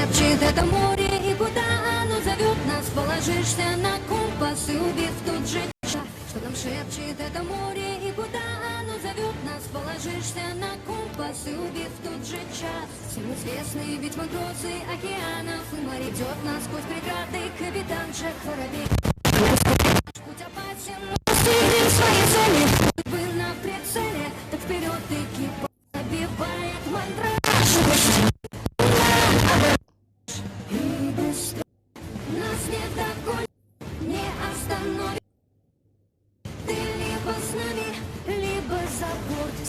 шепчет это море, и куда оно зовет нас? Положишься на компас и убив тут же час. Что нам шепчет это море, и куда оно зовет нас? Положишься на компас и убив тут же час. Всем известны ведь угрозы океанов, и море идет нас сквозь преграды. Капитан Джек Воробей. Путь опасен, но достигнем своей цели. Вы на прицеле, так вперед экипаж забивает мантраж.